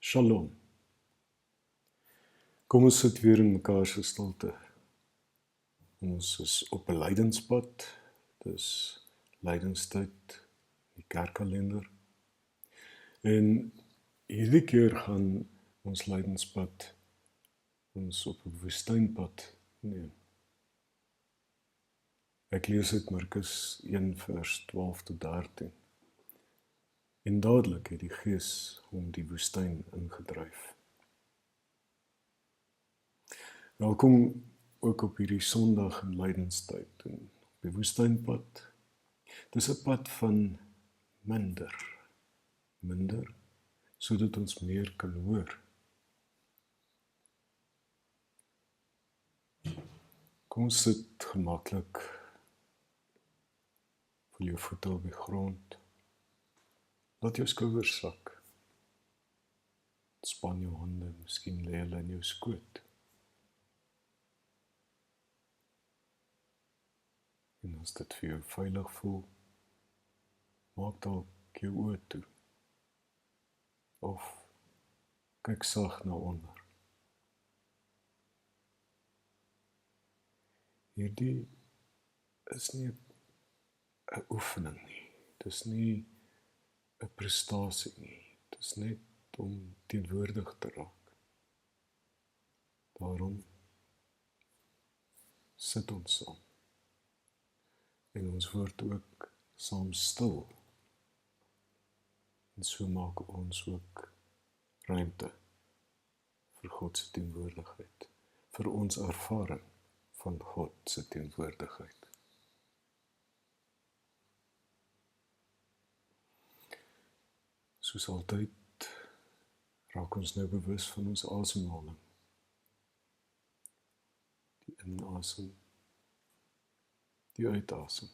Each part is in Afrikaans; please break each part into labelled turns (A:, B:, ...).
A: Shalom. Kom ons sit weer in mekaar se stilte. Ons is op 'n lydenspad. Dis lydenstyd, die kerkkalender. En hierdie keer gaan ons lydenspad ons op 'n woestynpad neem. Ek lees uit Markus 1 vers 12 tot 13. En dadelik het die Gees hom die woestyn ingedryf. Welkom ook op hierdie Sondag in lydenstyd en op die woestynpad. Dis 'n pad van minder, sodat ons meer kan hoor. Kom ons sit gemaklik, voel jou voete op die grond, laat jou skouers sak, span jou hande, miskien lê hulle in jou skoot. En as dit vir jou veilig voel, maak dalk jou oë toe. Of kyk sag na onder. Hierdie is nie 'n oefening nie. Dis nie 'n prestasie nie. Dis net om teenwoordig te raak. Daarom sit ons saam. En ons word ook saam stil. En so maak ons ook ruimte vir God se teenwoordigheid, vir ons ervaring van God se teenwoordigheid. Soos altyd raak ons nou bewus van ons asemhaling. Die inasem, die uitasem.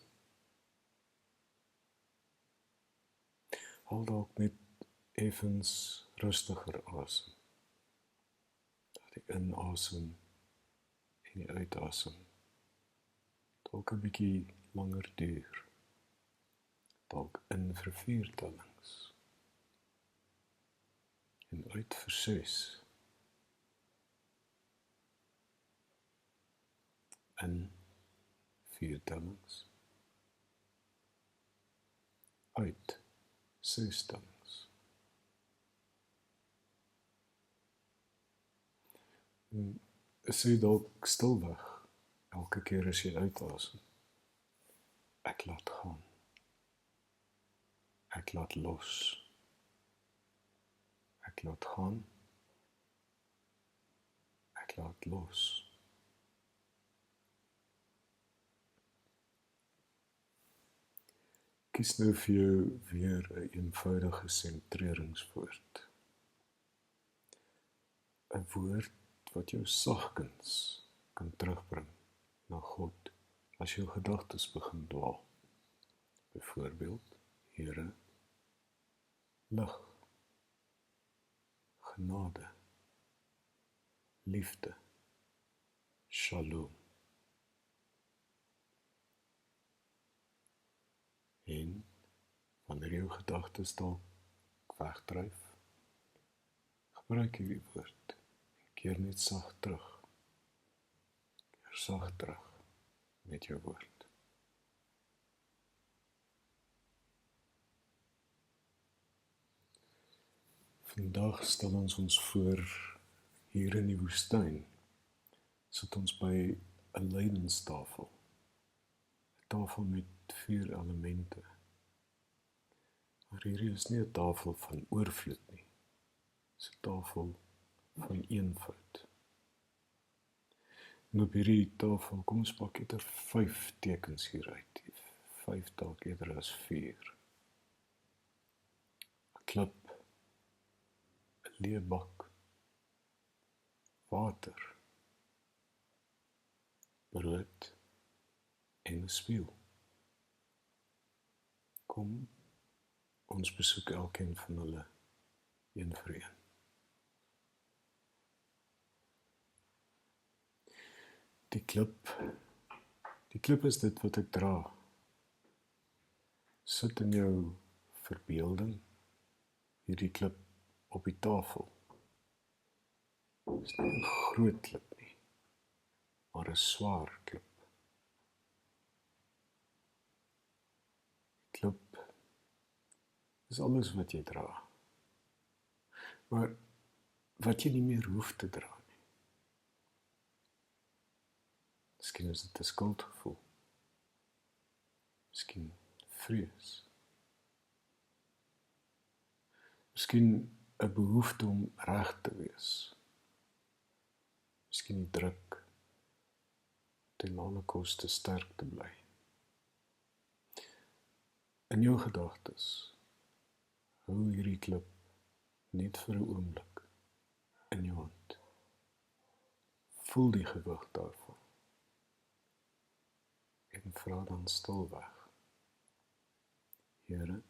A: Haal dalk net effens rustiger asem. Dat die inasem en die uitasem dalk 'n bietjie langer duur. Dalk in vir 4 tellings. En uit vir 6. In 4 tellings. Uit 6 tellings. En sê dalk stilweg elke keer as jy uitasem. Ek laat gaan. Ek laat los. Ek laat gaan. Ek laat los. Kies nou vir jou weer 'n eenvoudige sentreringswoord. 'n Woord wat jou sagkens kan terugbring na God as jou gedagtes begin dwaal. Byvoorbeeld, Here, lig, genade, liefde, shalom. En wanneer jou gedagtes dalk wegdryf, gebruik hierdie woord. Keer net sag terug. Keer sag terug met jou woord. Vandag stel ons voor hier in die woestyn. Sit ons by 'n lydenstafel. 'n Tafel met 4 elemente. Maar hierdie is nie 'n tafel van oorvloed nie. Dis 'n tafel van eenvoud. En op hierdie tafel, kom ons pak eerder 5 tekens hieruit. 5 dalk eerder as 4. 'n Klip, 'n leebak, water, brood en 'n spieël. Kom, ons besoek elkeen van hulle een vir een. Die klip is dit wat ek dra. Sit in jou verbeelding hierdie klip op die tafel Dis nie 'n groot klip nie, maar 'n swaar klip. Klip is alles wat jy dra, maar wat jy nie meer hoef te dra nie. Miskien is dit 'n skuldgevoel, miskien vrees, miskien 'n behoefte om reg te wees, miskien die druk ten alle koste sterk te bly. In jou gedagtes, hou hierdie klip net vir 'n oomblik in jou hand. Voel die gewig daarvan en vra dan stilweg: Here,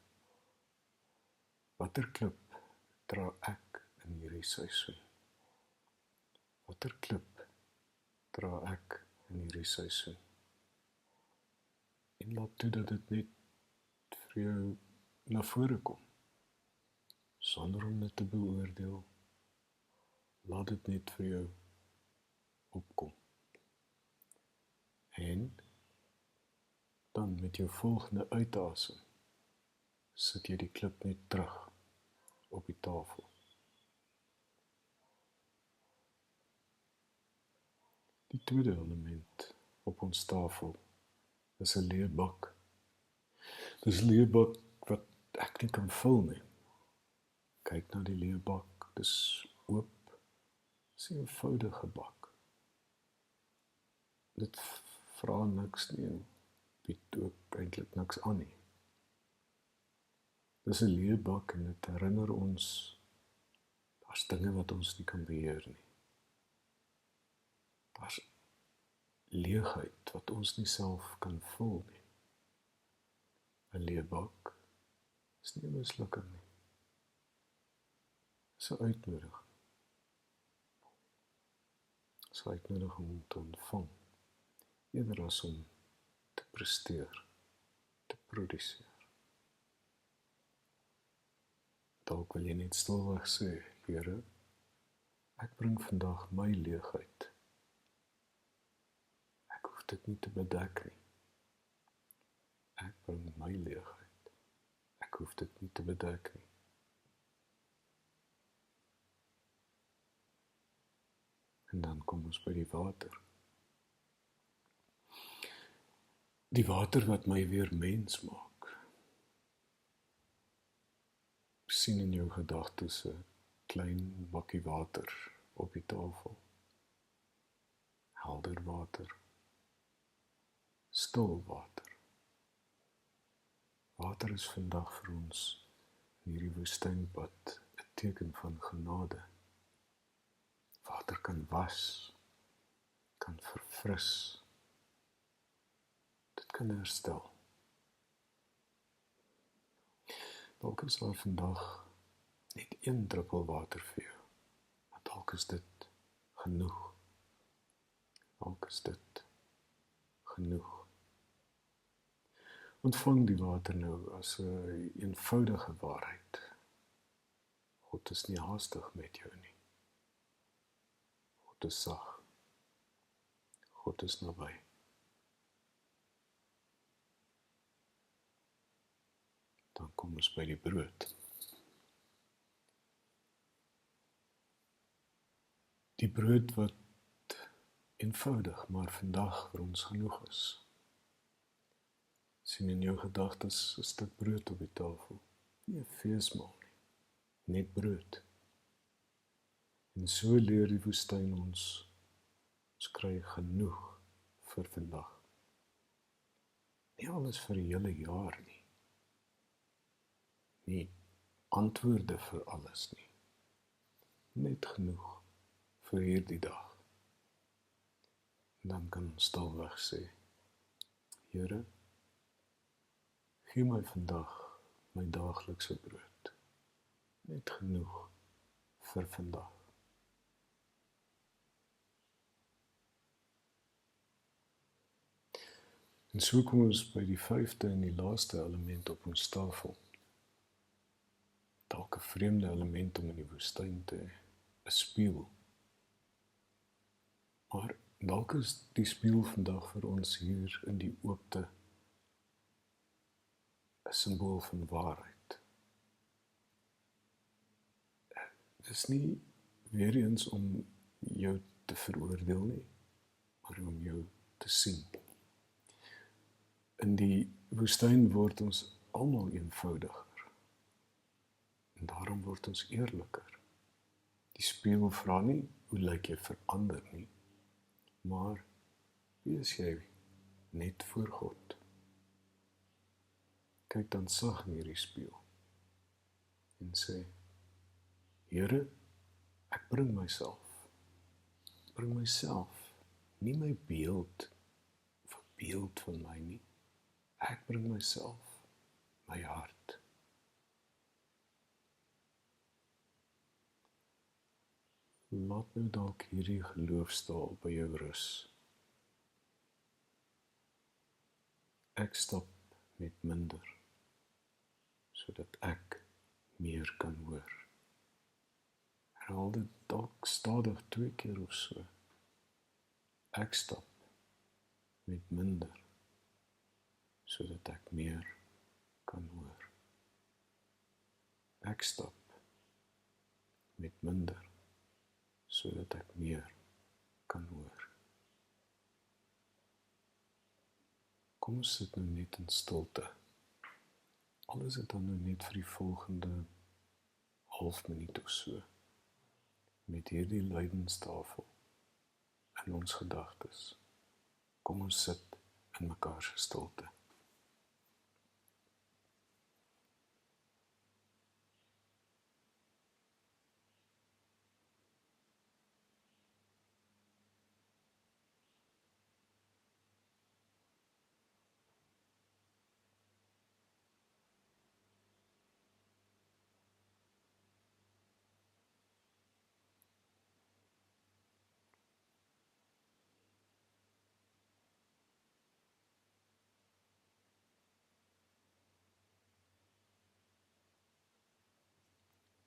A: watter klip dra ek in hierdie seisoen? Watter klip dra ek in hierdie seisoen? En laat toe dat dit net vir jou na vore kom, sonder om dit te beoordeel. Laat dit net vir jou opkom. En dan met jou volgende uitasem, sit jy die klip net terug op die tafel. Die tweede element op ons tafel is 'n leë bak. Dis 'n leë bak wat ek nie kan vul nie. Kyk na die leë bak, dis oop, dis 'n eenvoudige bak. Dit vra niks nie en bied ook eintlik niks aan nie. Dis 'n leë bak en dit herinner ons, daar's dinge wat ons nie kan beheer nie. Daar's leegheid wat ons nie self kan vul nie. 'n Leë bak is nie 'n mislukking nie. Dis 'n uitnodiging. Dis 'n uitnodiging om te ontvang, eerder as om te presteer, te produseer. Dalk wil jy net stilweg sê: Here, ek bring vandag my leegheid. Ek hoef dit nie te bedek nie. Ek bring my leegheid. Ek hoef dit nie te bedek nie. En dan kom ons by die water. Die water wat my weer mens maak. Sien in jou gedagtes 'n klein bakkie water op die tafel. Helder water. Stil water. Water is vandag vir ons in hierdie woestynpad 'n teken van genade. Water kan was, kan verfris, dit kan herstel. Dalk is daar vandag net een druppel water vir jou, maar dalk is dit genoeg. Dalk is dit genoeg. Ontvang die water nou as 'n eenvoudige waarheid. God is nie haastig met jou nie. God is sag. God is naby. Dan kom ons by die brood. Die brood wat eenvoudig, maar vandag vir ons genoeg is. Sien in jou gedagtes 'n stuk brood op die tafel. Nie 'n feesmaal nie, net brood. En so leer die woestyn ons kry genoeg vir vandag. Nie alles vir die hele jaar nie. Nie antwoorde vir alles nie. Net genoeg vir hierdie dag. En dan kan ons stilweg sê: Here, gee my vandag my daaglikse brood. Net genoeg vir vandag. En so kom ons by die 5de en die laaste element op ons tafel. Dalk 'n vreemde element om in die woestyn te hê, 'n spieël. Maar dalk is die spieël vandag vir ons hier in die oopte 'n simbool van waarheid. Dit is nie weer eens om jou te veroordeel nie, maar om jou te sien. In die woestyn word ons almal eenvoudiger en daarom word ons eerliker. Die spieël vra nie, hoe lyk jy verander nie, maar wie is jy net voor God? Kyk dan sag in hierdie spieël en sê, Here, ek bring myself, nie my beeld of 'n beeld van my nie. Ek bring myself, my hart. Laat nou dalk hierdie geloofstaal by jou rus. Ek stap met minder, sodat ek meer kan hoor. Herhaal dit dalk stadig 2 keer of so. Ek stap met minder, sodat ek meer kan hoor. Ek stap met minder, sodat ek meer kan hoor. Kom ons sit nou net in stilte. Al is dit dan nou net vir die volgende half minuut of so, met hierdie lydenstafel in ons gedagtes. Kom ons sit in mekaar se stilte.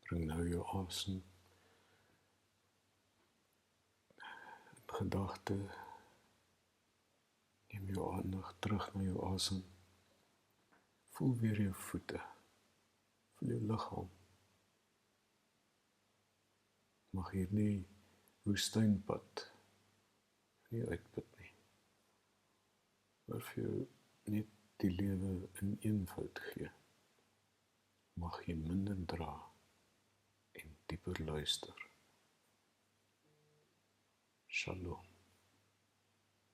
A: Bring nou jou asem in gedagte. Neem jou aandag terug na jou asem. Voel weer jou voete. Voel jou liggaam. Mag hierdie woestynpad nie uitput nie. Maar vir jou net die lewe in eenvoud gee. Mag jy minder dra en dieper luister. Shalom.